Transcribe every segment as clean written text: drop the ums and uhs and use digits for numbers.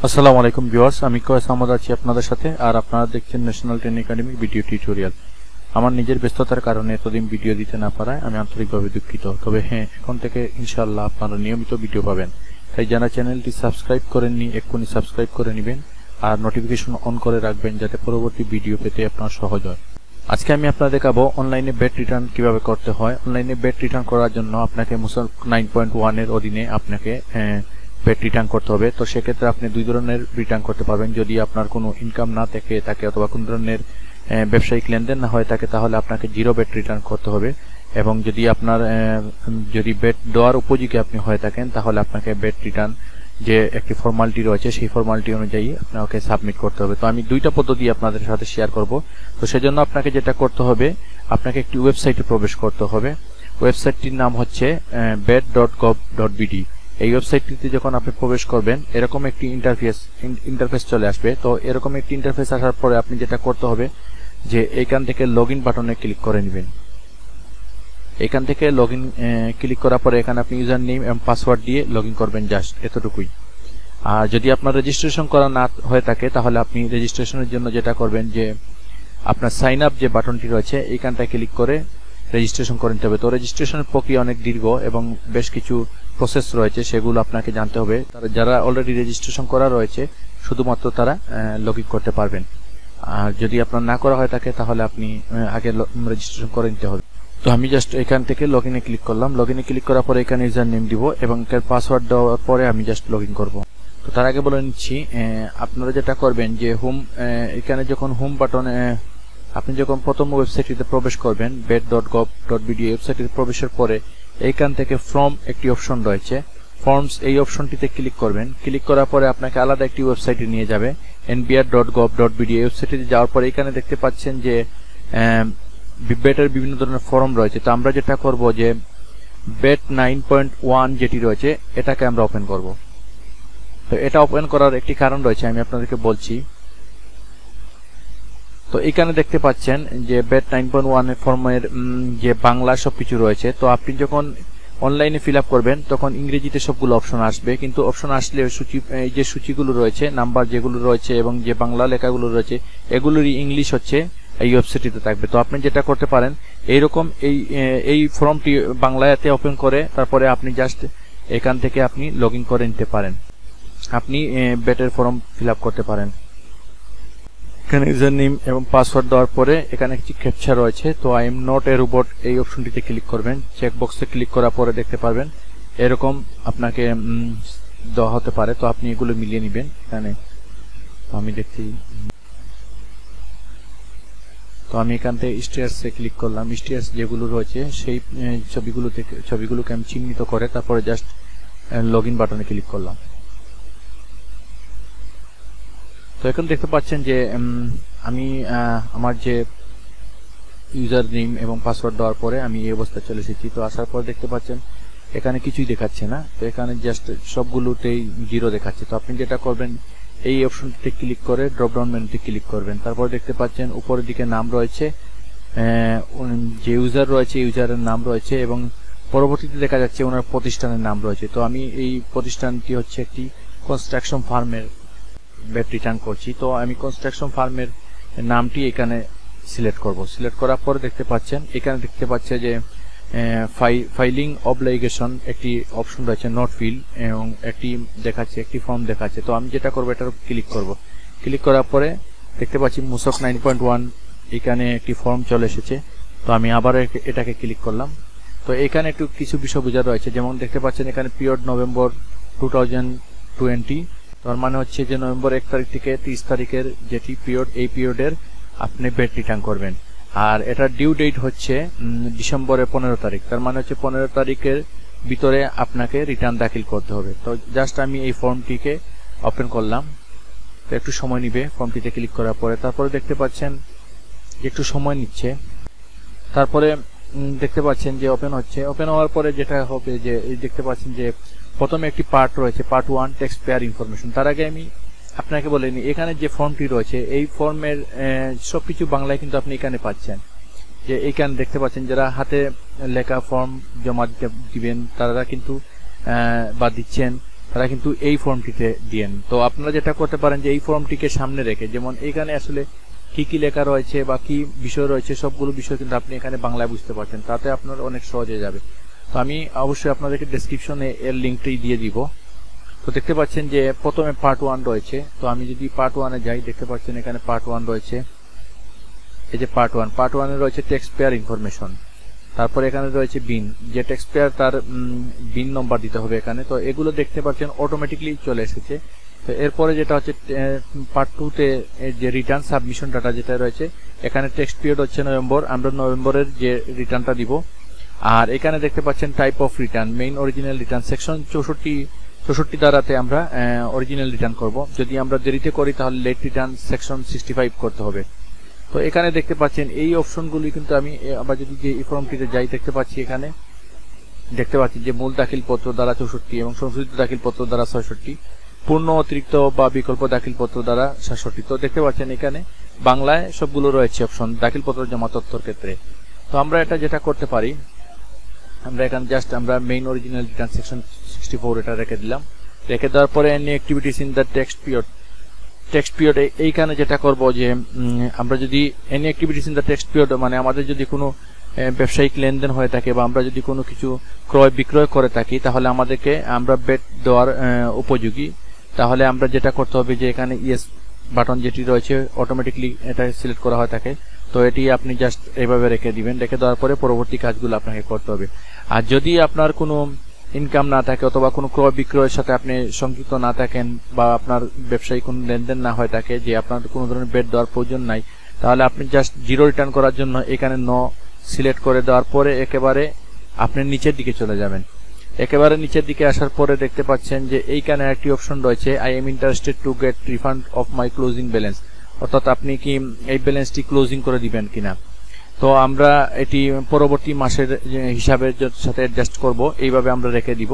আসসালামু আলাইকুম ভিউয়ার্স, আমি কয়েস আহমদ আছি আপনাদের সাথে। আর আপনারা দেখছেন national training academy video tutorial. আমার নিজের ব্যস্ততার কারণে এতদিন ভিডিও দিতে না পারায় আমি আন্তরিকভাবে দুঃখিত। তবে হ্যাঁ, এখন থেকে ইনশাআল্লাহ আপনারা নিয়মিত ভিডিও পাবেন। তাই যারা চ্যানেলটি সাবস্ক্রাইব করেননি এক্ষুনি সাবস্ক্রাইব করে নেবেন আর নোটিফিকেশন অন করে রাখবেন যাতে পরবর্তী ভিডিও পেতে আপনার সহজ হয়। আজকে আমি আপনাদের দেখাবো অনলাইনে বেট রিটার্ন কিভাবে করতে হয়। অনলাইনে বেট রিটার্ন করার জন্য আপনাকে মুসক 9.1 এর অধীনে আপনাকে বেট রিটার্ন করতে হবে। তো সেক্ষেত্রে আপনি দুই ধরনের রিটার্ন করতে পারবেন। যদি আপনার কোনো ইনকাম না থাকে অথবা কোন ধরনের ব্যবসায়িক লেনদেন না হয়ে থাকে তাহলে আপনাকে জিরো বেট রিটার্ন করতে হবে। এবং যদি আপনার যদি বেট দেওয়ার উপযোগী আপনি হয়ে থাকেন তাহলে আপনাকে বেট রিটার্ন যে একটি ফর্মালিটি রয়েছে সেই ফর্মালিটি অনুযায়ী আপনাকে সাবমিট করতে হবে। তো আমি দুইটা পদ্ধতি আপনাদের সাথে শেয়ার করব। তো সেজন্য আপনাকে যেটা করতে হবে, আপনাকে একটি ওয়েবসাইটে প্রবেশ করতে হবে। ওয়েবসাইটটির নাম হচ্ছে bet.gov.bd। এই ওয়েবসাইটটিতে যখন আপনি প্রবেশ করবেন এরকম একটি ইন্টারফেস চলে আসবে। তো এরকম একটি ইন্টারফেস আসার পরে আপনি যেটা করতে হবে যে এইখান থেকে লগইন বাটনে ক্লিক করে নেবেন। এখান থেকে লগইন ক্লিক করার পরে এখানে আপনি ইউজার নেম এবং পাসওয়ার্ড দিয়ে লগইন করবেন, জাস্ট এতটুকুই। আর যদি আপনার রেজিস্ট্রেশন করা না হয়ে থাকে তাহলে আপনি রেজিস্ট্রেশনের জন্য যেটা করবেন যে আপনার সাইন আপ যে বাটনটি রয়েছে এইখানটায় ক্লিক করে রেজিস্ট্রেশন করে নিতে হবে। তো রেজিস্ট্রেশনের প্রক্রিয়া অনেক দীর্ঘ এবং বেশ কিছু প্রসেস রয়েছে, সেগুলো আপনাকে জানতে হবে। যারা অলরেডি রেজিস্ট্রেশন করা রয়েছে শুধুমাত্র তারা লগইন করতে পারবেন। আর যদি আপনার না করা হয়ে থাকে তাহলে আপনি আগে রেজিস্ট্রেশন করে নিতে হবে। তো আমি জাস্ট এখান থেকে লগইনে ক্লিক করলাম। লগইনে ক্লিক করার পরে এখানে ইউজার নেম দিব এবং এর পাসওয়ার্ড দেওয়ার পরে আমি জাস্ট লগইন করব। তো তার আগে বলে নিচ্ছি, আপনারা যেটা করবেন যে এখানে যখন হোম বাটনে আপনি যখন প্রথম ওয়েবসাইটটিতে প্রবেশ করবেন bet.gov.bd ওয়েবসাইটটিতে প্রবেশের পরে এইখান থেকে ফর্ম একটি অপশন রয়েছে, ফর্মস এই অপশনটিতে ক্লিক করবেন। ক্লিক করার পরে আপনাকে আলাদা একটি ওয়েবসাইটে নিয়ে যাবে nbr.gov.bd। ওয়েবসাইটে যাওয়ার পরে এখানে দেখতে পাচ্ছেন যে বেটের বিভিন্ন ধরনের ফর্ম রয়েছে। তো আমরা যেটা করব যে bet 9.1 যেটি রয়েছে এটাকে আমরা ওপেন করব। তো এটা ওপেন করার একটি কারণ রয়েছে, আমি আপনাদেরকে বলছি। তো এখানে দেখতে পাচ্ছেন যে bet 9.1 এর ফর্মের যে বাংলা সবকিছু রয়েছে। তো আপনি যখন অনলাইনে ফিল আপ করবেন তখন ইংরেজিতে সবগুলো অপশন আসবে, কিন্তু অপশন আসলে এই যে সূচিগুলো রয়েছে, নাম্বার যেগুলো রয়েছে এবং যে বাংলা লেখাগুলো রয়েছে এগুলোরই ইংলিশ হচ্ছে এই ওয়েবসাইটটিতে থাকবে। তো আপনি যেটা করতে পারেন এইরকম এই ফর্মটি বাংলাতে ওপেন করে তারপরে আপনি জাস্ট এখান থেকে আপনি লগইন করে নিতে পারেন। আপনি বেটের ফর্ম ফিল আপ করতে পারেন। এখানে ইউজার নেম এবং পাসওয়ার্ড দেওয়ার পরে এখানে একটি ক্যাপচা রয়েছে। তো I am not a robot এই অপশনটিতে ক্লিক করবেন। চেকবক্সে ক্লিক করার পরে দেখতে পারবেন এরকম আপনাকে দেওয়া হতে পারে। তো আপনি এগুলো মিলিয়ে নেবেন। এখানে আমি দেখছি, তো আমি এখান থেকে স্টেয়ার্সে ক্লিক করলাম। স্টেয়ার্স যেগুলো রয়েছে সেই ছবিগুলোকে আমি চিহ্নিত করে তারপরে জাস্ট লগইন বাটনে ক্লিক করলাম। তো এখন দেখতে পাচ্ছেন যে আমি আমার যে ইউজার নেম এবং পাসওয়ার্ড দেওয়ার পরে আমি এই অবস্থায় চলে এসেছি। তো আসার পর দেখতে পাচ্ছেন এখানে কিছুই দেখাচ্ছে না। তো এখানে জাস্ট সবগুলোতেই জিরো দেখাচ্ছে। তো আপনি যেটা করবেন এই অপশনটিতে ক্লিক করে ড্রপ ডাউন মেনুতে ক্লিক করবেন। তারপর দেখতে পাচ্ছেন উপরের দিকে নাম রয়েছে, যে ইউজার রয়েছে ইউজারের নাম রয়েছে এবং পরবর্তীতে দেখা যাচ্ছে ওনার প্রতিষ্ঠানের নাম রয়েছে। তো আমি এই প্রতিষ্ঠানটি হচ্ছে একটি কনস্ট্রাকশন ফার্মের বেট রিটার্ন করছি। তো আমি কনস্ট্রাকশন ফার্মের নামটি এখানে সিলেক্ট করব। সিলেক্ট করার পরে দেখতে পাচ্ছেন এখানে দেখতে পাচ্ছে যে ফাইলিং অবলিগেশন একটি অপশন রয়েছে, নট ফিল, এবং একটি ফর্ম দেখাচ্ছে। তো আমি যেটা করবো এটার ক্লিক করব। ক্লিক করার পরে দেখতে পাচ্ছি মুসক 9.1 এখানে একটি ফর্ম চলে এসেছে। তো আমি আবার এটাকে ক্লিক করলাম। তো এখানে একটু কিছু বিষয় বোঝা রয়েছে, যেমন দেখতে পাচ্ছেন এখানে পিরিয়ড নভেম্বর 2020। তার মানে হচ্ছে যে নভেম্বর 1 তারিখ থেকে 30 তারিখের যেটি পিরিয়ড, এই পিরিয়ডের আপনি বেট রিটার্ন করবেন। আর এটার ডিউ ডেট হচ্ছে ডিসেম্বরের 15 তারিখ। তার মানে হচ্ছে 15 তারিখের ভিতরে আপনাকে রিটার্ন দাখিল করতে হবে। তো জাস্ট আমি এই ফর্মটিকে ওপেন করলাম। তো একটু সময় নিবে ফর্মটিতে ক্লিক করার পরে। তারপরে দেখতে পাচ্ছেন একটু সময় নিচ্ছে। তারপরে দেখতে পাচ্ছেন যে ওপেন হচ্ছে। ওপেন হওয়ার পরে যেটা হবে যে দেখতে পাচ্ছেন যে প্রথমে একটি পার্ট রয়েছে, পার্ট 1 টেক্সট পেয়ার ইনফরমেশন। তার আগে আমি আপনাকে বলিনি এখানে যে ফর্মটি রয়েছে এই ফর্মের সবকিছু বাংলায় কিন্তু আপনি এখানে পাচ্ছেন। যে এইখানে দেখতে পাচ্ছেন যারা হাতে লেখা ফর্ম জমা দিবেন তারা কিন্তু বা দিচ্ছেন তারা কিন্তু এই ফর্মটিতে দেন। তো আপনারা যেটা করতে পারেন যে এই ফর্মটিকে সামনে রেখে, যেমন এখানে আসলে কি কি লেখা রয়েছে বা কি বিষয় রয়েছে সবগুলো বিষয় কিন্তু আপনি এখানে বাংলায় বুঝতে পারছেন, তাতে আপনার অনেক সহজ হয়ে যাবে। তো আমি অবশ্যই আপনাদেরকে ডেসক্রিপশনে এর লিঙ্কটি দিয়ে দিব। তো দেখতে পাচ্ছেন যে প্রথমে পার্ট 1 রয়েছে। তো আমি যদি পার্ট 1 এ যাই, দেখতে পাচ্ছেন এখানে পার্ট 1 রয়েছে। এই যে পার্ট 1 এ রয়েছে টেক্সট পেয়ার ইনফরমেশন। তারপর এখানে রয়েছে বিন, যে টেক্সট পেয়ার তার বিন নম্বর দিতে হবে এখানে। তো এগুলো দেখতে পাচ্ছেন অটোমেটিকলি চলে এসেছে। তো এরপরে যেটা হচ্ছে পার্ট 2 তে যে রিটার্ন সাবমিশন ডাটা যেটা রয়েছে, এখানে টেক্সট পিরিয়ড হচ্ছে নভেম্বর, আমরা নভেম্বরের যে রিটার্নটা দিব। আর এখানে দেখতে পাচ্ছেন type of return, main original return section 64 দ্বারাতে আমরা অরিজিনাল রিটার্ন করব। যদি আমরা দেরিতে করি তাহলে লেট রিটার্ন সেকশন 65 করতে হবে। তো এখানে দেখতে পাচ্ছেন এই অপশনগুলি কিন্তু আমি আবার যদি যে এই ফর্মটিতে যাই, দেখতে পাচ্ছি এখানে দেখতে পাচ্ছি যে মূল দাখিলপত্র দ্বারা 64 এবং সংশোধিত দাখিলপত্র দ্বারা 66, পূর্ণ অতিরিক্ত বা বিকল্প দাখিলপত্র দ্বারা 67। তো দেখতে পাচ্ছেন এখানে বাংলায় সবগুলো রয়েছে অপশন দাখিলপত্র জমা তথ্যের ক্ষেত্রে। তো আমরা এটা যেটা করতে পারি, আমরা এখানে জাস্ট আমরা মেইন অরিজিনাল রিটার্ন সেকশন 64 এটা রেখে দিলাম। রেখে দেওয়ার পরে any activities in the tax period এইখানে যেটা করব যে আমরা যদি any activities in the tax period মানে আমাদের যদি কোনো ব্যবসায়িক লেনদেন হয়ে থাকে বা আমরা যদি কোনো কিছু ক্রয় বিক্রয় করে থাকি, তাহলে আমাদেরকে আমরা বেট দেওয়ার উপযোগী। তাহলে আমরা যেটা করতে হবে যে এখানে ইয়েস বাটন যেটি রয়েছে অটোমেটিকলি এটা সিলেক্ট করা হয়ে থাকে। তো এটি আপনি জাস্ট এইভাবে রেখে দিবেন। রেখে দেওয়ার পরে পরবর্তী কাজগুলো আপনাকে করতে হবে। আর যদি আপনার কোনো ইনকাম না থাকে অথবা কোনো ক্রয় বিক্রয়ের সাথে আপনি সংযুক্ত না থাকেন বা আপনার ব্যবসায়িক কোনো লেনদেন না হয়ে থাকে, যে আপনার কোনো ধরনের বেট দেওয়ার প্রয়োজন নাই, তাহলে আপনি জাস্ট জিরো রিটার্ন করার জন্য এখানে নো সিলেক্ট করে দেওয়ার পরে একেবারে আপনি নিচের দিকে চলে যাবেন। একেবারে নিচের দিকে আসার পরে দেখতে পাচ্ছেন যে এইখানে একটি অপশন রয়েছে I am interested to get refund of my closing balance, অর্থাৎ আপনি কি এই ব্যালেন্সটি ক্লোজিং করে দিবেন কিনা। তো আমরা এটি পরবর্তী মাসের হিসাবের সাথে অ্যাডজাস্ট করব, এইভাবে আমরা রেখে দিব।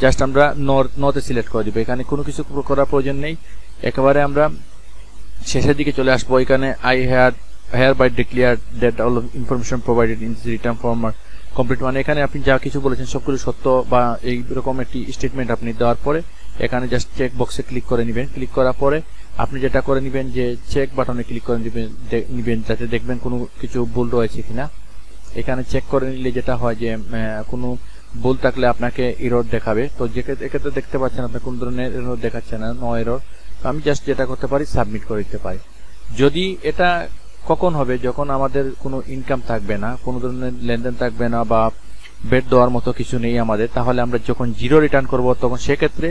জাস্ট আমরা নতে সিলেক্ট করে দিব, এখানে কোনো কিছু করার প্রয়োজন নেই। একেবারে আমরা শেষের দিকে চলে আসবো। এখানে I hereby declare that all information provided in this return form are complete, মানে এখানে আপনি যা কিছু বলেছেন সবগুলো সত্য বা এইরকম একটি স্টেটমেন্ট আপনি দেওয়ার পরে এখানে জাস্ট চেক বক্সে ক্লিক করে নেবেন। ক্লিক করার পরে আপনি যেটা করে নেবেন যে চেক বাটনে ক্লিক করে নেবেন যাতে দেখবেন কোনো কিছু ভুল রয়েছে কিনা। এখানে চেক করে নিলে যেটা হয় যে কোনো ভুল থাকলে আপনাকে এরর দেখাবে। তো এক্ষেত্রে দেখতে পাচ্ছেন আপনার কোনো ধরনের এরর দেখাচ্ছে না, নো এরর। তো আমি জাস্ট যেটা করতে পারি সাবমিট করে দিতে পারি। যদি এটা কখন হবে, যখন আমাদের কোনো ইনকাম থাকবে না, কোনো ধরনের লেনদেন থাকবে না বা বেট দেওয়ার মতো কিছু নেই আমাদের, তাহলে আমরা যখন জিরো রিটার্ন করব তখন সেক্ষেত্রে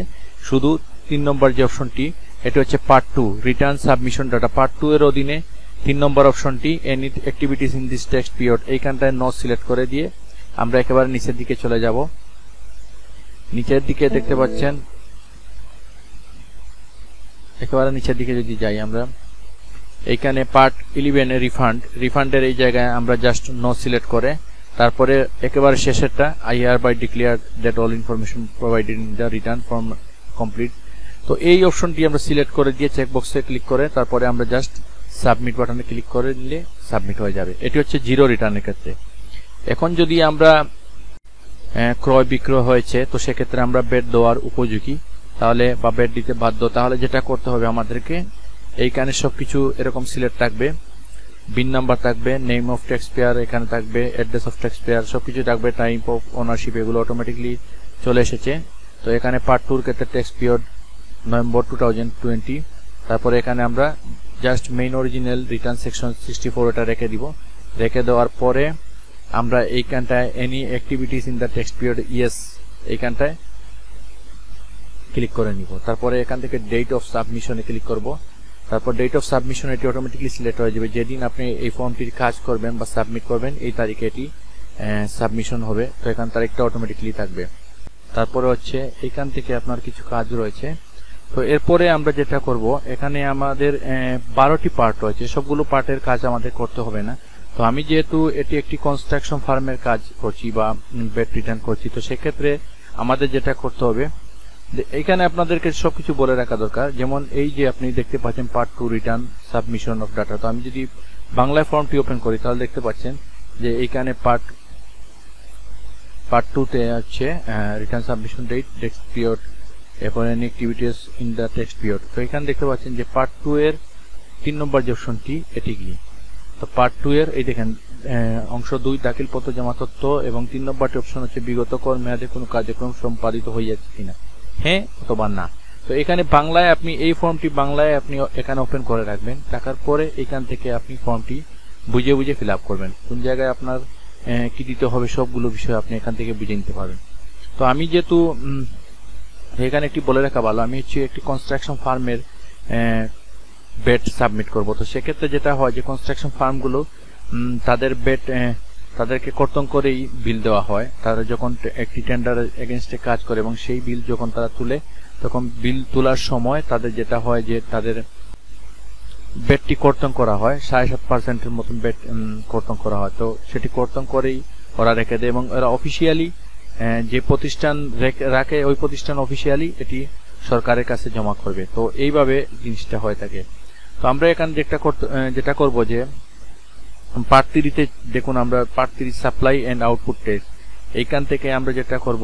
শুধু 3 নম্বর যে অপশনটি, এটা হচ্ছে part 2 return submission data. Part 2 এর অধীনে 3 নম্বর অপশনটি any activities in this text period, এইখানটায় নো সিলেক্ট করে দিয়ে আমরা একেবারে নিচের দিকে চলে যাব। নিচের দিকে দেখতে পাচ্ছেন একেবারে নিচের দিকে যদি যাই আমরা, এইখানে পার্ট 11 এ রিফান্ডের এই জায়গায় আমরা জাস্ট নো সিলেক্ট করে তারপরে একেবারে শেষেরটা I hereby declare that all information provided in the return form complete. তো এই অপশনটি আমরা সিলেক্ট করে দিয়ে চেক বক্সে ক্লিক করে তারপরে আমরা জাস্ট সাবমিট বাটনে ক্লিক করে নিলে সাবমিট হয়ে যাবে। এটি হচ্ছে জিরো রিটার্নের ক্ষেত্রে। এখন যদি আমরা ক্রয় বিক্রয় হয়েছে, তো সেক্ষেত্রে আমরা বেট দেওয়ার উপযোগী তাহলে বা বেট দিতে বাধ্য, তাহলে যেটা করতে হবে আমাদেরকে এইখানে সবকিছু এরকম সিলেক্ট থাকবে, বিন নাম্বার থাকবে, নেম অফ ট্যাক্স পেয়ার এখানে থাকবে, অ্যাড্রেস অফ ট্যাক্স পেয়ার সবকিছু থাকবে, টাইপ অফ ওনারশিপ এগুলো অটোমেটিকলি চলে এসেছে। তো এখানে পার্ট 2 এর ক্ষেত্রে ট্যাক্স পিরিয়ড নভেম্বর 2020। তারপরে এখানে আমরা just main original return section 64 এটা রেখে দিব। রেখে দেওয়ার পরে আমরা এইখানটায় any activities in the tax period yes এইখানটায় ক্লিক করে নিব। তারপরে এখান থেকে ডেট অফ সাবমিশনে ক্লিক করব। তারপর ডেট অফ সাবমিশন এটি অটোমেটিকলি সিলেক্ট হয়ে যাবে, যেদিন আপনি এই ফর্মটির কাজ করবেন বা সাবমিট করবেন এই তারিখে এটি সাবমিশন হবে। তো এখান তারিখটা অটোমেটিকলি থাকবে। তারপরে হচ্ছে এখান থেকে আপনার কিছু কাজ রয়েছে। তো এরপরে আমরা যেটা করব, এখানে আমাদের 12টি পার্ট রয়েছে, সবগুলো পার্টের কাজ আমাদের করতে হবে না। তো আমি যেহেতু এটি একটি কনস্ট্রাকশন ফার্মের কাজ করছি বা বেট রিটার্ন করছি, তো সেক্ষেত্রে আমাদের যেটা করতে হবে এখানে আপনাদেরকে সবকিছু বলে রাখা দরকার। যেমন এই যে আপনি দেখতে পাচ্ছেন part 2 return submission of data. তো আমি যদি বাংলায় ফর্মটি ওপেন করি তাহলে দেখতে পাচ্ছেন যে এইখানে পার্ট 2 তে হচ্ছে return submission date tax period এরপরে any activities in the tax period. তো এখানে দেখতে পাচ্ছেন যে পার্ট 2 এর 3 নম্বর যে অপশনটি এটি কি। তো পার্ট 2 এর এই দেখেন অংশ 2 দাখিলপত্র জমা তথ্য এবং 3 নম্বরটি অপশন হচ্ছে বিগত কর মেয়াদে কোনো কার্যক্রম সম্পাদিত হয়েছে কিনা, হ্যাঁ অথবা না। তো এখানে বাংলায় আপনি এই ফর্মটি বাংলায় আপনি এখানে ওপেন করে রাখবেন, রাখার পরে এখান থেকে আপনি ফর্মটি বুঝে বুঝে ফিল আপ করবেন। কোন জায়গায় আপনার কি দিতে হবে সবগুলো বিষয় আপনি এখান থেকে বুঝে নিতে পারবেন। তো আমি যেহেতু এখানে একটি বলে রাখা ভালো, আমি হচ্ছে একটি কনস্ট্রাকশন ফার্মের বেড সাবমিট করব। তো সেক্ষেত্রে যেটা হয় যে কনস্ট্রাকশন ফার্মগুলো তাদের বেড তাদেরকে কর্তন করেই বিল দেওয়া হয়। তারা যখন একটি টেন্ডার এগেনস্টে কাজ করে এবং সেই বিল যখন তারা তুলে, তখন বিল তোলার সময় তাদের যেটা হয় যে তাদের বেডটি কর্তন করা হয়, 7.5% মতন বেড কর্তন করা হয়। তো সেটি কর্তন করেই ওরা রেখে দেয় এবং ওরা অফিসিয়ালি যে প্রতিষ্ঠান রাখে ওই প্রতিষ্ঠান অফিসিয়ালি এটি সরকারের কাছে জমা করবে। তো এইভাবে জিনিসটা হয়ে থাকে। তো আমরা এখানে যেটা করব যে পার্ট 3 দেখুন, আমরা part 3 supply and output test, এইখান থেকে আমরা যেটা করব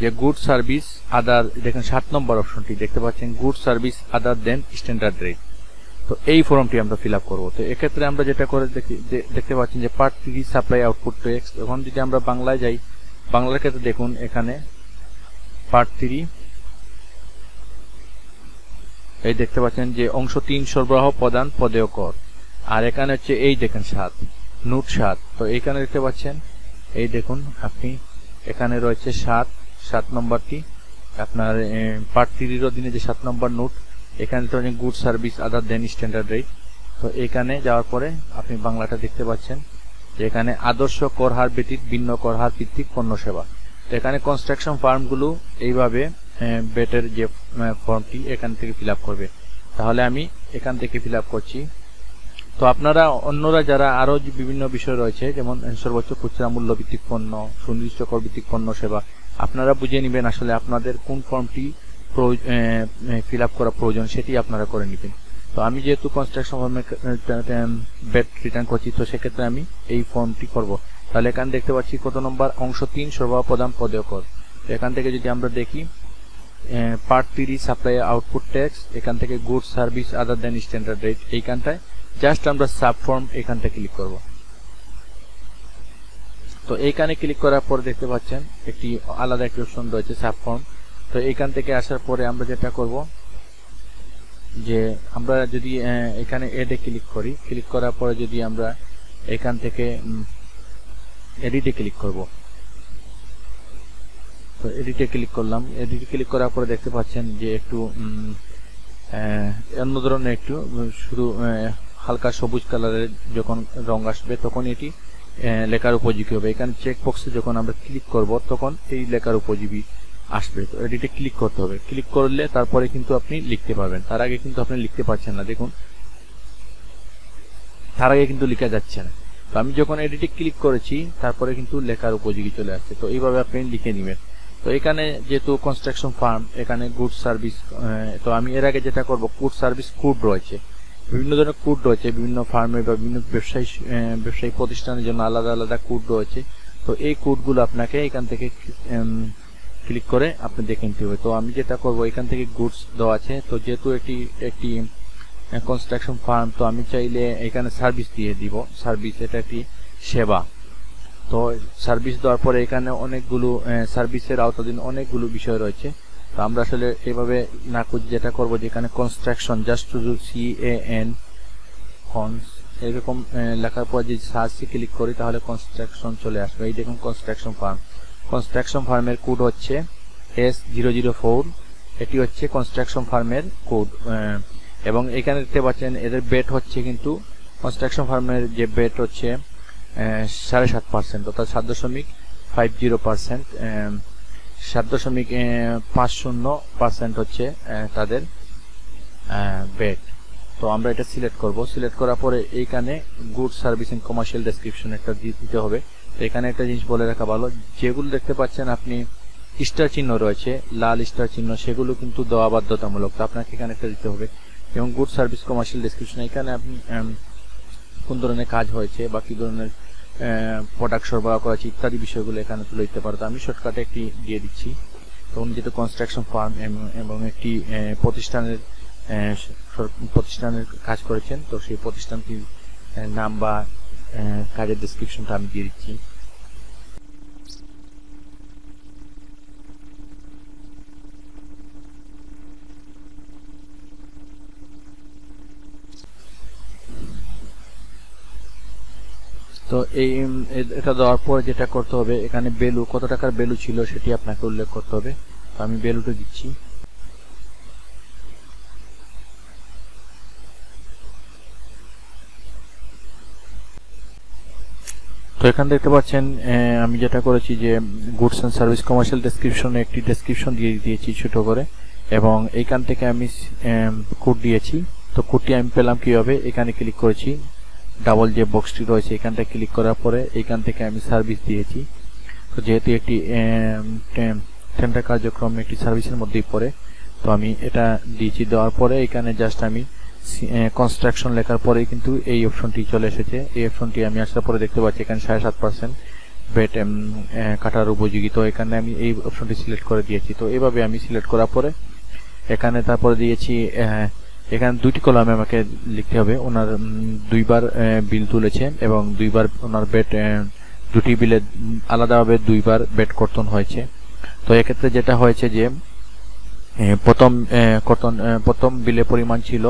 যে গুড সার্ভিস আদার, দেখেন 7 নম্বর অপশনটি দেখতে পাচ্ছেন গুড সার্ভিস আদার দেন স্ট্যান্ডার্ড রেট। তো এই ফর্মটি আমরা ফিল আপ করবো। তো এক্ষেত্রে আমরা যেটা করে দেখতে পাচ্ছেন যে পার্ট 3 সাপ্লাই আউটপুট টেক্সট। এখন যদি আমরা বাংলায় যাই, বাংলার ক্ষেত্রে দেখুন এখানে পার্ট 3 এই দেখতে পাচ্ছেন যে অংশ 3 সরবরাহ প্রদান পদেয় কর, আর এখানে হচ্ছে এই দেখেন 7 নোট 7। তো এইখানে দেখতে পাচ্ছেন এই দেখুন আপনি এখানে রয়েছে 7 নম্বরটি আপনার পার্ট 3 অধীনে যে 7 নম্বর নোট, এখানে তো গুড সার্ভিস আদার দেন স্ট্যান্ডার্ড রেট। তো এখানে যাওয়ার পরে আপনি বাংলাটা দেখতে পাচ্ছেন যে এখানে আদর্শ কর হার ব্যতীত ভিন্ন কর হার ভিত্তিক পণ্য সেবা। তো এখানে কনস্ট্রাকশন ফার্মগুলো এইভাবে বেটের যে ফর্মটি এখান থেকে ফিল আপ করবে। তাহলে আমি এখান থেকে ফিল আপ করছি। তো আপনারা অন্যরা যারা আরো বিভিন্ন বিষয় রয়েছে, যেমন সর্বোচ্চ খুচরা মূল্য ভিত্তিক পণ্য, সুনির্দিষ্ট কর ভিত্তিক পণ্য সেবা, আপনারা বুঝে নেবেন আসলে আপনাদের কোন ফর্মটি ফিল আপ করা প্রয়োজন, সেটি আপনারা করে নেবেন। তো আমি যেহেতু কনস্ট্রাকশন ফার্মে বেড রিটার্ন করছি, তো সেক্ষেত্রে আমি এই ফর্মটি করব। তাহলে এখানে দেখতে পাচ্ছি কত নম্বর অংশ 3 সরবরাহ প্রদান পদেয় কর। তো এখান থেকে যদি আমরা দেখি পার্ট 3 সাপ্লাই আউটপুট ট্যাক্স, এখান থেকে গুড সার্ভিস আদার দেন স্ট্যান্ডার্ড রেট, এইখানটায় জাস্ট আমরা সাব ফর্ম এখান থেকে ক্লিক করব। তো এইখানে ক্লিক করার পরে দেখতে পাচ্ছেন একটি আলাদা একটি অপশন রয়েছে সাব ফর্ম। তো এইখান থেকে আসার পরে আমরা যেটা করব যে আমরা যদি এখানে এডে ক্লিক করি, ক্লিক করার পরে যদি আমরা এখান থেকে এডিটে ক্লিক করব। তো এডিটে ক্লিক করলাম। এডিটে ক্লিক করার পরে দেখতে পাচ্ছেন যে একটু অন্য ধরনের একটু শুধু হালকা সবুজ কালারের যখন রং আসবে তখন এটি লেখার উপযোগী হবে। এখানে চেক বক্সে যখন আমরা ক্লিক করব তখন এই লেখার উপযোগী আসবে। তো এডিটে ক্লিক করতে হবে। ক্লিক করলে তারপরে কিন্তু আপনি লিখতে পারবেন, তার আগে কিন্তু আপনি লিখতে পারছেন না। দেখুন তার আগে কিন্তু লেখা যাচ্ছে না। তো আমি যখন এডিটে ক্লিক করেছি তারপরে কিন্তু লেখার উপযোগী চলে আসছে। তো এইভাবে আপনি লিখে নেবেন। তো এখানে যেহেতু কনস্ট্রাকশন ফার্ম, এখানে গুড সার্ভিস, তো আমি এর আগে যেটা করব গুড সার্ভিস কোড রয়েছে, বিভিন্ন ধরনের কোড রয়েছে, বিভিন্ন ফার্মে বা বিভিন্ন ব্যবসায়ী প্রতিষ্ঠানের জন্য আলাদা আলাদা কোড রয়েছে। তো এই কোডগুলো আপনাকে এখান থেকে ক্লিক করে আপনি দেখে নিতে হবে। তো আমি যেটা করব এখান থেকে গুডস দেওয়া আছে, তো যেহেতু একটি কনস্ট্রাকশন ফার্ম, তো আমি চাইলে এখানে সার্ভিস দিয়ে দিব। সার্ভিস এটা একটি সেবা। তো সার্ভিস দেওয়ার পরে এখানে অনেকগুলো সার্ভিসের আওতাধীন অনেকগুলো বিষয় রয়েছে। তো আমরা আসলে এভাবে না খুঁজে যেটা করবো যে এখানে কনস্ট্রাকশন জাস্ট শুধু CAN কনস এরকম লেখার পর যদি সার্চে ক্লিক করি তাহলে কনস্ট্রাকশন চলে আসবে। এই দেখুন কনস্ট্রাকশন ফার্ম, কনস্ট্রাকশন ফার্মের কোড হচ্ছে S004। এটি হচ্ছে কনস্ট্রাকশন ফার্মের কোড এবং এখানে দেখতে পাচ্ছেন এদের বেট হচ্ছে কিন্তু কনস্ট্রাকশন ফার্মের যে বেট হচ্ছে 7.5%, অর্থাৎ 7.50%, 7.50% হচ্ছে তাদের বেট। তো আমরা এটা সিলেক্ট করব। সিলেক্ট করার পরে এইখানে good service and commercial description একটা দিতে হবে। তো এখানে একটা জিনিস বলে রাখা ভালো, যেগুলো দেখতে পাচ্ছেন আপনি স্টার চিহ্ন রয়েছে, লাল স্টার চিহ্ন, সেগুলো কিন্তু দেওয়া বাধ্যতামূলক। তো আপনাকে এখানে একটা দিতে হবে। এবং গুড সার্ভিস কমার্শিয়াল ডেসক্রিপশন, এখানে আপনি কোন ধরনের কাজ হয়েছে বা কি ধরনের প্রোডাক্ট সরবরাহ করা হয়েছে ইত্যাদি বিষয়গুলো এখানে তুলে দিতে পারো। তো আমি শর্টকাটে একটি দিয়ে দিচ্ছি। তো উনি যেহেতু কনস্ট্রাকশন ফার্ম এবং একটি প্রতিষ্ঠানের কাজ করেছেন, তো সেই প্রতিষ্ঠানটির নাম বা কাজের ডেসক্রিপশনটা আমি দিয়ে দিচ্ছি। তো এটা দেওয়ার পর যেটা করতে হবে, এখানে ভ্যালু কত টাকার ভ্যালু ছিল সেটি আপনাকে উল্লেখ করতে হবে। তো আমি ভ্যালুটা দিচ্ছি। তো এখানে দেখতে পাচ্ছেন আমি যেটা করেছি যে গুডস অ্যান্ড সার্ভিস কমার্শিয়াল ডেসক্রিপশনে একটি ডেসক্রিপশন দিয়ে দিয়েছি ছোট করে, এবং এইখান থেকে আমি কোড দিয়েছি। তো কোডটি আমি পেলাম কিভাবে, এখানে ক্লিক করেছি, ডাবল যে বক্সটি রয়েছে এখানটা ক্লিক করার পরে এইখান থেকে আমি সার্ভিস দিয়েছি। তো যেহেতু একটি টেন্ডার কার্যক্রম একটি সার্ভিসের মধ্যেই পড়ে, তো আমি এটা দিয়েছি। দেওয়ার পরে এখানে জাস্ট আমি কনস্ট্রাকশন লেখার পরেই কিন্তু এই অপশনটি চলে এসেছে। এই অপশনটি আমি আসার পরে দেখতে পাচ্ছি এখানে 7.5% বেট কাটার উপযোগী। তো এখানে আমি এই অপশনটি সিলেক্ট করে দিয়েছি। তো এইভাবে আমি সিলেক্ট করার পরে এখানে তারপরে দিয়েছি, এখানে দুইটি কলামে আমাকে লিখতে হবে। ওনার দুইবার বিল তুলেছে এবং দুইবার ওনার বেট, দুটি বিলে আলাদাভাবে দুইবার বেট কর্তন হয়েছে। তো এক্ষেত্রে যেটা হয়েছে যে প্রথম বিলে পরিমাণ ছিল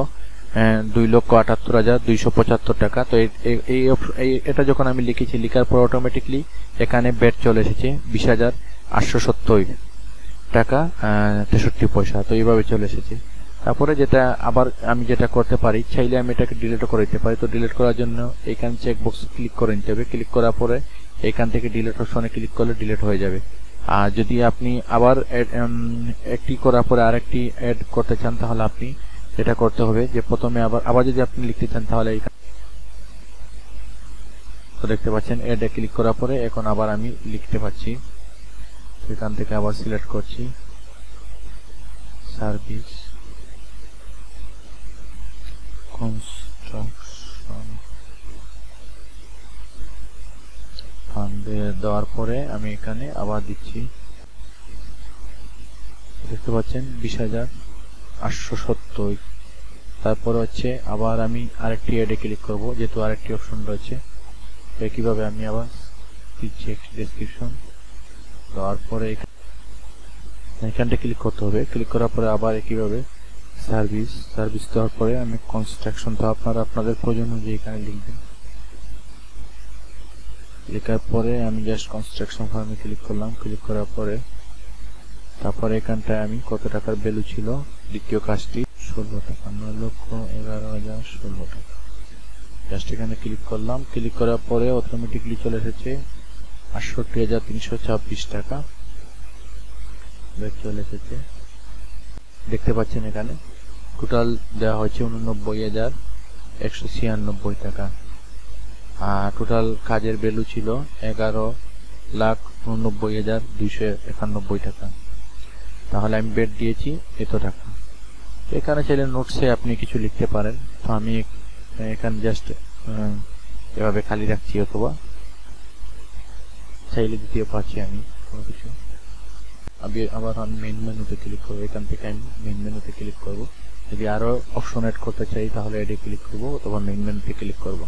2,78,275 টাকা। তো এটা যখন আমি লিখেছি, লিখার পর অটোমেটিকলি এখানে বেট চলে এসেছে 20,870 টাকা 63 পয়সা। তো এইভাবে চলে এসেছে। তারপরে যেটা আবার আমি যেটা করতে পারি, চাইলে আমি এটাকে ডিলিটও করে দিতে পারি। তো ডিলিট করার জন্য এখানে চেকবক্স ক্লিক করে নিতে হবে। ক্লিক করার পরে এখান থেকে ডিলিট অপশনে ক্লিক করলে ডিলিট হয়ে যাবে। আর যদি আপনি আবার একটি করার পরে আরেকটি অ্যাড করতে চান, তাহলে আপনি যেটা করতে হবে যে প্রথমে আবার যদি আপনি লিখতে চান, তাহলে তো দেখতে পাচ্ছেন অ্যাডে ক্লিক করার পরে এখন আবার আমি লিখতে পাচ্ছি। এখান থেকে আবার সিলেক্ট করছি সার্ভিস কনস্ট্রাকশন ফান্ড দেওয়ার পরে আমি এখানে আবার দিচ্ছি। দেখতে পাচ্ছেন 20,870। তারপরে হচ্ছে আবার আমি আরেকটি অ্যাডে ক্লিক করব, যেহেতু আরেকটি অপশন রয়েছে। তো একইভাবে আমি আবার দিচ্ছি একটি ডেসক্রিপশন। দেওয়ার পরে এখানটা ক্লিক করতে হবে। ক্লিক করার পরে আবার একইভাবে সার্ভিস দেওয়ার পরে আমি কনস্ট্রাকশন, তো আপনাদের প্রয়োজন অনুযায়ী এখানে লিখবেন। লেখার পরে আমি জাস্ট কনস্ট্রাকশন ফার্মে ক্লিক করলাম। ক্লিক করার পরে তারপরে এখানটায় আমি কত টাকার ভ্যালু ছিল দ্বিতীয় কাজটি 16 টাকা, 9,11,016 টাকা। জাস্ট এখানে ক্লিক করলাম। ক্লিক করার পরে অটোমেটিকলি চলে এসেছে 68,326 টাকা চলে এসেছে। দেখতে পাচ্ছেন এখানে টোটাল দেওয়া হয়েছে 89,196 টাকা। আর টোটাল কাজের ভ্যালু ছিল 11,89,291 টাকা। তাহলে আমি বেড দিয়েছি এত টাকা। এখানে চাইলে নোটসে আপনি কিছু লিখতে পারেন। তো আমি এখানে জাস্ট এভাবে খালি রাখছি, অথবা চাইলে দিতেও পারছি আমি কোনো কিছু। আবার আমি মেইন মেনুতে ক্লিক করবো। এখান থেকে আমি মেইন মেনুতে ক্লিক করব। যদি আরো অপশন অ্যাড করতে চাই তাহলে এডে ক্লিক করব, অথবা মেইন মেনুতে ক্লিক করব।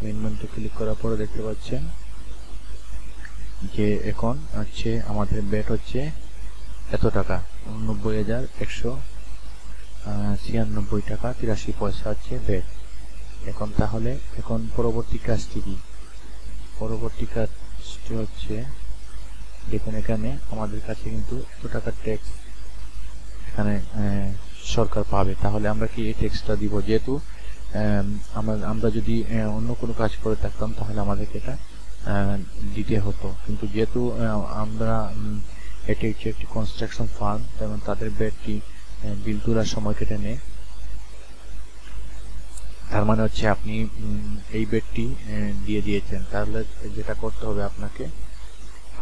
মেইন মেনুতে ক্লিক করার পরে দেখতে পাচ্ছেন যে এখন হচ্ছে আমাদের বেট হচ্ছে এত টাকা, 89,196 টাকা 83 পয়সা হচ্ছে বেট। এখন পরবর্তী কাজটি কি? পরবর্তী কাজটি হচ্ছে দেখুন এখানে আমাদের কাছে কিন্তু এত টাকার ট্যাক্স এখানে সরকার পাবে। তাহলে আমরা কি এই ট্যাক্সটা দিব? যেহেতু আমরা যদি অন্য কোনো কাজ করে থাকতাম তাহলে আমাদেরকে এটা দিতে হতো, কিন্তু যেহেতু আমরা এটি হচ্ছে একটি কনস্ট্রাকশন ফার্ম, তেমন তাদের বেডটি বিল তোলার সময় কেটে নেয়। তার মানে হচ্ছে আপনি এই বেডটি দিয়ে দিয়েছেন। তাহলে যেটা করতে হবে আপনাকে,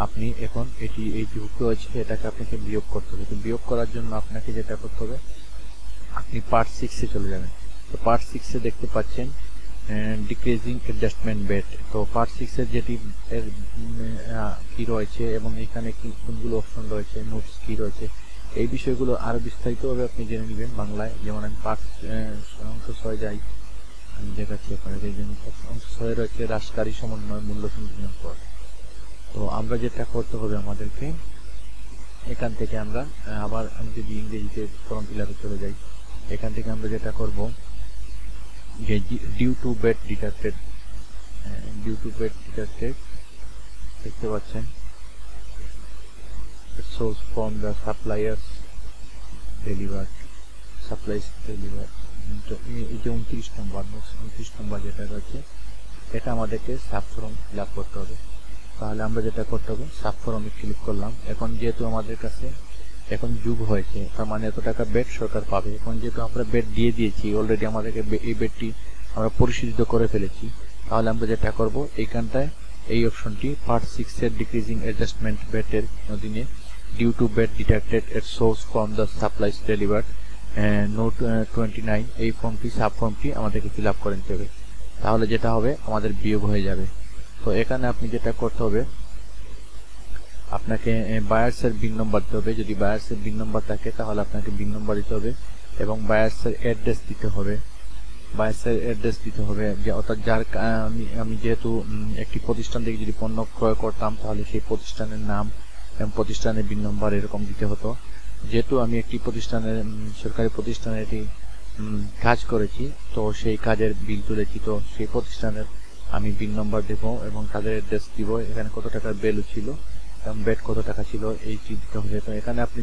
আপনি এখন এই যে ভুক্ত হয়েছে এটাকে আপনাকে বিয়োগ করতে হবে। তো বিয়োগ করার জন্য আপনাকে যেটা করতে হবে, আপনি পার্ট 6 এ চলে যাবেন। তো পার্ট 6 এ দেখতে পাচ্ছেন ডিক্রিজিং অ্যাডজাস্টমেন্ট বেট। তো পার্ট 6 এর যেটি এর কি রয়েছে এবং এখানে কি কোনগুলো অপশন রয়েছে, নোটস কি রয়েছে, এই বিষয়গুলো আরো বিস্তারিতভাবে আপনি জেনে নেবেন বাংলায়। যেমন আমি পার্ট অংশ 6 যাই, আমি দেখাচ্ছি আপনাদের। অংশ 6 রয়েছে হ্রাসকারী সমন্বয় মূল্য সংযোজন পদ। তো আমরা যেটা করতে হবে আমাদেরকে এখান থেকে আমরা আবার আমি যদি ইংরেজিতে ফর্ম ফিল আপে চলে যাই, এখান থেকে আমরা যেটা করব যে ডিউ টু বেট ডিডাক্টেড, দেখতে পাচ্ছেন source from the supplies delivered. তো এই যে 29 নম্বর যেটা রয়েছে, এটা আমাদেরকে সাব ফর্ম ফিল আপ করতে হবে। তাহলে আমরা যেটা করতে হবে, সাব ফর্মে ক্লিক করলাম। এখন যেহেতু আমাদের কাছে এখন যুগ হয়েছে, তার মানে এত টাকা বেড সরকার পাবে। এখন যেহেতু আমরা বেড দিয়ে দিয়েছি অলরেডি, আমাদেরকে এই বেডটি আমরা পরিশোধিত করে ফেলেছি, তাহলে আমরা যেটা করব এইখানটায় এই অপশনটি পার্ট 6 এর ডিক্রিজিং অ্যাডজাস্টমেন্ট বেডের অধীনে due to VAT deducted at source from the supplies delivered note 29, এই ফর্মটি সাব ফর্মটি আমাদেরকে ফিল আপ করে নিতে হবে। তাহলে যেটা হবে আমাদের বিয়োগ হয়ে যাবে। তো এখানে আপনি যেটা করতে হবে, আপনাকে বায়ার্সের বিন নম্বর দিতে হবে। যদি বায়ার্সের বিন নম্বর থাকে তাহলে আপনাকে বিন নম্বর দিতে হবে এবং বায়ার্সের অ্যাড্রেস দিতে হবে। যে অর্থাৎ যার আমি যেহেতু একটি প্রতিষ্ঠান থেকে যদি পণ্য ক্রয় করতাম তাহলে সেই প্রতিষ্ঠানের নাম এবং প্রতিষ্ঠানের বিন নম্বর এরকম দিতে হতো। যেহেতু আমি একটি প্রতিষ্ঠানের সরকারি প্রতিষ্ঠানে এটি কাজ করেছি, তো সেই কাজের বিল তুলেছি, তো সেই প্রতিষ্ঠানের আমি বিল নম্বর দেব এবং তাদের অ্যাড্রেস দিব, এখানে কত টাকার ভ্যালু ছিল এবং বেড কত টাকা ছিল এই দিতে হবে। তো এখানে আপনি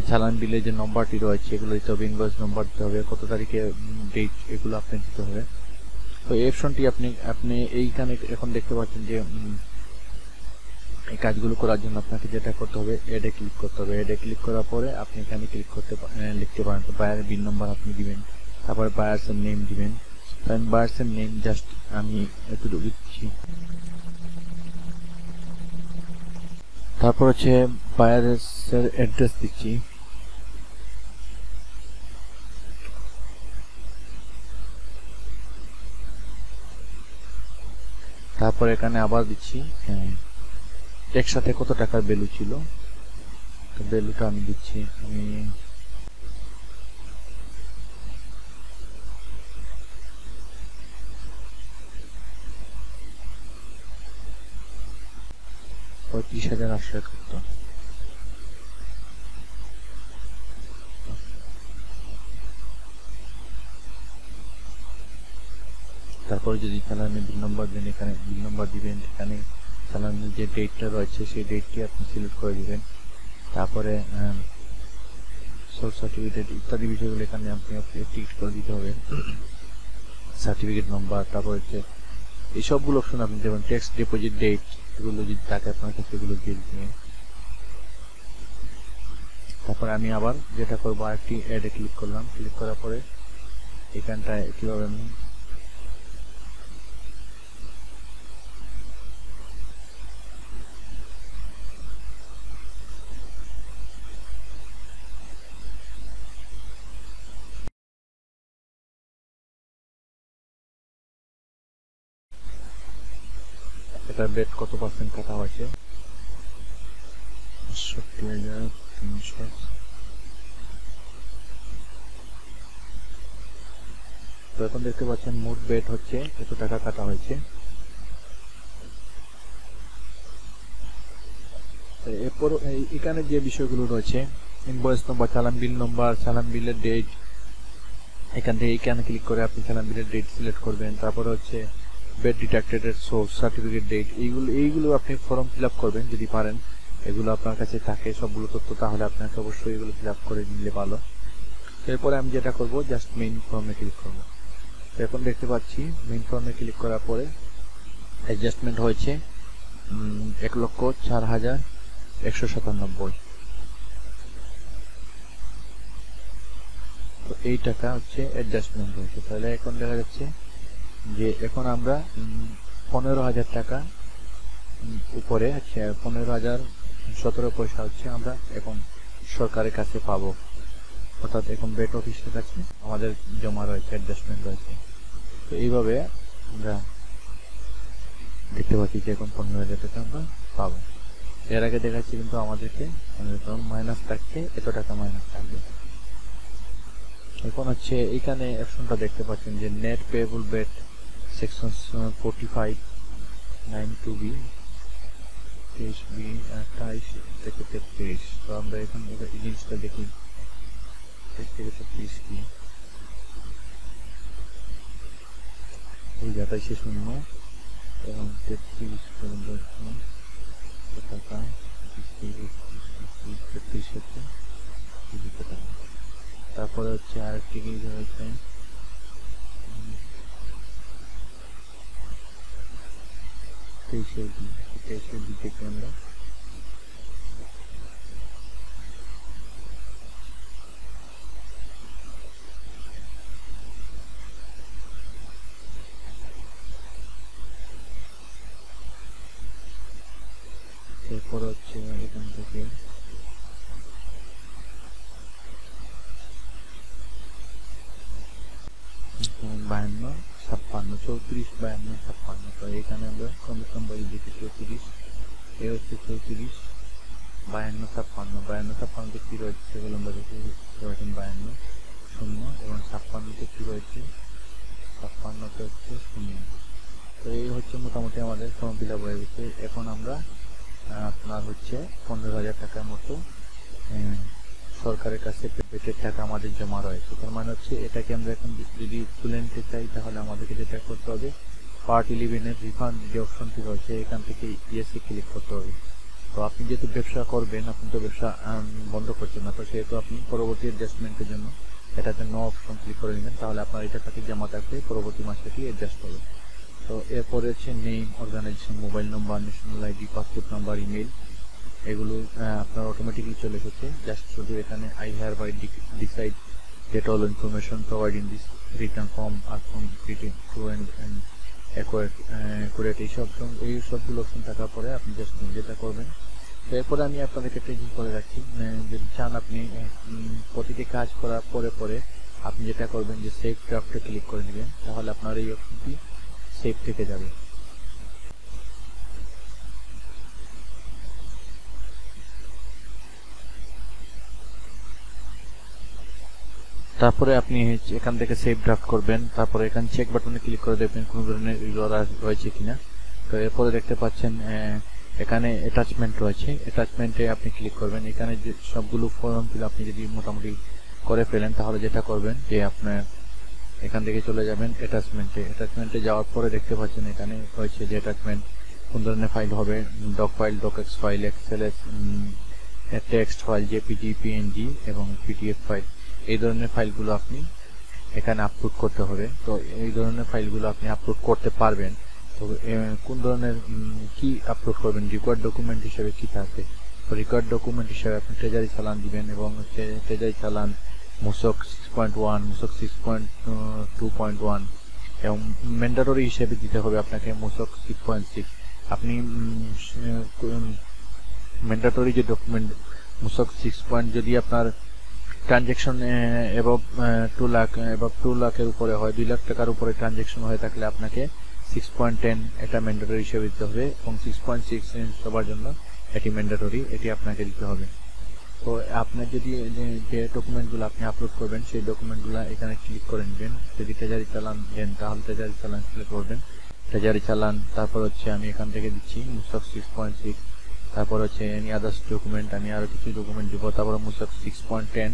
চালান বিলের যে নম্বরটি রয়েছে এগুলো দিতে হবে, ইনভয়েস নম্বর দিতে হবে, কত তারিখে ডেট, এগুলো আপনি দিতে হবে। তো এই অপশনটি আপনি এইখানে এখন দেখতে পাচ্ছেন যে এই কাজগুলো করার জন্য আপনাকে যেটা করতে হবে, এডে ক্লিক করতে হবে। এডে ক্লিক করার পরে আপনি এখানে লিখতে পারেন। তো বায়ারের বিল নম্বর আপনি দিবেন, তারপরে বায়ার্সের নেম দিবেন। তো আমি বায়ার্সের নেম জাস্ট আমি এতটুকু দিচ্ছি। তারপর হচ্ছে বায়ার্সের অ্যাড্রেস দিচ্ছি। তারপর এখানে আবার দিচ্ছি একসাথে কত টাকার ভ্যালু ছিল, তো ভ্যালুটা আমি দিচ্ছি। আমি $35,871। তারপরে যদি চালানের বিল নম্বর দেন, এখানে বিল নম্বর দিবেন। এখানে চালানের যে ডেটটা রয়েছে সেই ডেটটি আপনি সিলেক্ট করে দিবেন। তারপরে সোর্স সার্টিফিকেট ইত্যাদি বিষয়গুলো এখানে আপনি টিক করে দিতে হবে, সার্টিফিকেট নম্বর। তারপর হচ্ছে এই সবগুলো অপশন আপনি যেমন ট্যাক্স ডিপোজিট ডেট, এগুলো যদি থাকে আপনার কাছে এগুলো দিয়ে দিবেন। তারপরে আমি আবার যেটা করবো, আরেকটি অ্যাডে ক্লিক করলাম। ক্লিক করার পরে এখানটায় কিভাবে আমি এটার বেড কত পার্সেন্ট কাটা হয়েছে, ৬৭,৩০০। তো এখন দেখতে পাচ্ছেন মোট বেড হচ্ছে এত টাকা কাটা হয়েছে। এরপর এখানে যে বিষয়গুলো রয়েছে, ইনভয়েস নম্বর, চালান বিল নম্বর, চালান বিলের ডেট, এখান থেকে এখানে ক্লিক করে আপনি চালান বিলের ডেট সিলেক্ট করবেন। তারপরে হচ্ছে VAT deducted source certificate date, এইগুলো আপনি ফর্ম ফিল আপ করবেন যদি পারেন, এগুলো আপনার কাছে থাকে সবগুলো তথ্য, তাহলে আপনাকে অবশ্যই এগুলো ফিল আপ করে নিলে ভালো। এরপরে আমি যেটা করব, জাস্ট মেইন ফর্মে ক্লিক করব। এখন দেখতে পাচ্ছি মেইন ফর্মে ক্লিক করার পরে অ্যাডজাস্টমেন্ট হয়েছে ১,০৪,১৯৭। তো এই টাকা হচ্ছে অ্যাডজাস্টমেন্ট হয়েছে। তাহলে এখন দেখা যাচ্ছে যে এখন আমরা ১৫,০০০ টাকা উপরে আছে, ১৫,০১৭ পয়সা হচ্ছে আমরা এখন সরকারের কাছে পাবো, অর্থাৎ এখন বেট অফিসের কাছে আমাদের জমা রয়েছে, অ্যাডজাস্টমেন্ট রয়েছে। তো এইভাবে আমরা দেখতে পাচ্ছি যে এখন 15,000 টাকা আমরা পাবো। এর আগে দেখাচ্ছি কিন্তু আমাদেরকে মাইনাস থাকছে, এত টাকা মাইনাস থাকবে। এখন হচ্ছে এখানে অপশনটা দেখতে পাচ্ছেন যে net payable bet section 45 9(2)B 23B 28 থেকে 33। তো আমরা এখন এই জিনিসটা দেখি 23 থেকে 33 কি এই 28 শূন্য এবং 33 পর্যন্ত টাকা 33 হচ্ছে টাকা। তারপরে হচ্ছে আরেকটি কি হচ্ছে 23 থেকে আমরা এরপর হচ্ছে এখান থেকে 52 56 34 52 56। তো এখানে আমরা কমিশন বাড়ি দিচ্ছি 34, এ হচ্ছে 34 52 56। 52 56 কি রয়েছে সেগুলো আমরা দেখি। 52 শূন্য এবং 56 কি রয়েছে, 56 হচ্ছে শূন্য। তো এই হচ্ছে মোটামুটি আমাদের ফর্ম ফিল আপ হয়ে গেছে। এখন আমরা আপনার হচ্ছে 15,000 টাকার মতো সরকারের কাছে পেটের টাকা আমাদের জমা রয়েছে। তার মানে হচ্ছে এটাকে আমরা এখন যদি তুলে নিতে চাই তাহলে আমাদেরকে যেটা করতে হবে, পার্ট 11-এর রিফান্ড যে অপশনটি রয়েছে এখান থেকে ইয়েসে ক্লিক করতে হবে। তো আপনি যেহেতু ব্যবসা করবেন, আপনি তো ব্যবসা বন্ধ করছেন না, তো সেহেতু আপনি পরবর্তী অ্যাডজাস্টমেন্টের জন্য এটাতে নো অপশন ক্লিক করে নেবেন, তাহলে আপনার এটা তাকে জমা থাকবে, পরবর্তী মাসে কি অ্যাডজাস্ট হবে। তো এরপরে হচ্ছে name, organisation, mobile number, national ID, passport number, email, এগুলো আপনার অটোমেটিকলি চলে এসেছে। জাস্ট শুধু এখানে I have by decide get all information providing this return form are form true and accurate এই সবগুলো অপশন থাকার পরে আপনি জাস্ট যেটা করবেন। তো এরপরে আমি আপনাদেরকে একটা জিনিস বলে রাখছি, যদি চান আপনি প্রতিটি কাজ করার পরে পরে আপনি যেটা করবেন যে সেভ ড্রাফটে ক্লিক করে নেবেন, তাহলে আপনার এই অপশনটি সেভ থেকে যাবে। তারপরে আপনি এখান থেকে সেভ ড্রাফট করবেন, তারপরে এখানে চেক বাটনে ক্লিক করে দেখবেন কোনো ধরনের এরর রয়েছে কিনা। তো এরপরে দেখতে পাচ্ছেন এখানে অ্যাটাচমেন্ট রয়েছে, অ্যাটাচমেন্টে আপনি ক্লিক করবেন। এখানে যে সবগুলো ফর্ম ফিল আপনি যদি মোটামুটি করে ফেলেন তাহলে যেটা করবেন যে আপনার এখান থেকে চলে যাবেন অ্যাটাচমেন্টে যাওয়ার পরে দেখতে পাচ্ছেন এখানে রয়েছে যে অ্যাটাচমেন্ট কোন ধরনের ফাইল হবে, doc file, docx file, XLS, text file, JPG, PNG এবং পিডিএফ ফাইল। এই ধরনের ফাইলগুলো আপনি এখানে আপলোড করতে হবে। তো এই ধরনের ফাইলগুলো আপনি আপলোড করতে পারবেন। তো কোন ধরনের কি আপলোড করবেন, রিকোয়ার্ড ডকুমেন্ট হিসেবে কি থাকবে, তো রিকোয়ার্ড ডকুমেন্ট হিসেবে আপনি ট্রেজারি চালান দিবেন এবং হচ্ছে ট্রেজারি চালান মুসক 6.1, মুসক 6.2.1 এবং ম্যান্ডেটরি হিসেবে দিতে হবে আপনাকে মুসক 6.6। আপনি ম্যান্ডেটরি যে ডকুমেন্ট মুসক 6. যদি আপনার ট্রানজ্যাকশন এবাব 2 লাখের উপরে হয়, 2 লাখ টাকার উপরে ট্রানজ্যাকশন হয়ে থাকলে আপনাকে 6.10 এটা ম্যান্ডেটরি হিসেবে দিতে হবে এবং 6.6 সবার জন্য এটি ম্যান্ডেটরি, এটি আপনাকে দিতে হবে। তো আপনার যদি যে ডকুমেন্টগুলো আপনি আপলোড করবেন সেই ডকুমেন্টগুলো এখানে ক্লিক করে নেবেন। যদি ট্রেজারি চালান দেন তাহলে ট্রেজারি চালান সিলেক্ট করবেন, ট্রেজারি চালান। তারপর হচ্ছে আমি এখান থেকে দিচ্ছি মুসক 6.6, তারপর হচ্ছে এনি আদার্স ডকুমেন্ট, আমি আরো কিছু ডকুমেন্ট দিব, তারপর মুসক 6.10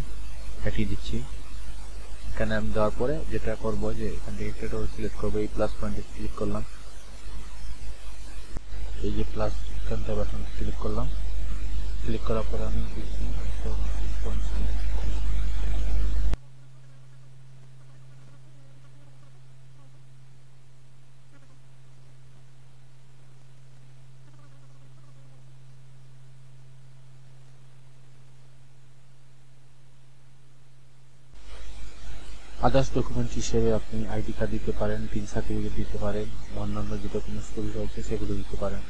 এটি দিচ্ছি। এখানে আমি দেওয়ার পরে যেটা করবো যে এখান থেকে একটা সিলেক্ট করবো, এই প্লাস পয়েন্টে ক্লিক করলাম, এই যে প্লাস বাটন ক্লিক করলাম, ক্লিক করার পরে আমি দিচ্ছি 6.6। আদার্স ডকুমেন্ট হিসেবে আপনি আইডি কার্ড দিতে পারেন, পিন সার্টিফিকেট দিতে পারেন, অন্যান্য যে ডকুমেন্টসগুলো রয়েছে সেগুলো দিতে পারেন।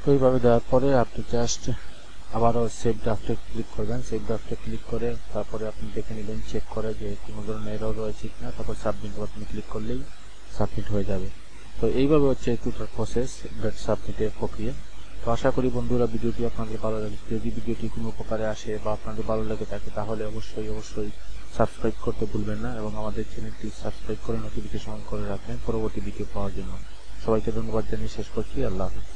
তো এইভাবে দেওয়ার পরে আপনি জাস্ট আবারও সেভ ড্রাফটে ক্লিক করবেন। সেভ ড্রাফটে ক্লিক করে তারপরে আপনি দেখে নেবেন, চেক করে যে কোনো ধরনের এরর রয়েছে কিনা, তারপর সাবমিট বাটনে ক্লিক করলেই সাবমিট হয়ে যাবে। তো এইভাবে হচ্ছে টোটাল প্রসেস সাবমিটের প্রক্রিয়া। তো আশা করি বন্ধুরা ভিডিওটি আপনাদের ভালো লাগে। যদি ভিডিওটি কোনো উপকারে আসে বা আপনাদের ভালো লেগে থাকে তাহলে অবশ্যই সাবস্ক্রাইব করতে ভুলবেন না এবং আমাদের চ্যানেলটি সাবস্ক্রাইব করে নোটিফিকেশন অন করে রাখবেন পরবর্তী ভিডিও পাওয়ার জন্য। সবাইকে ধন্যবাদ জানিয়ে শেষ করছি। আল্লাহ হাফেজ।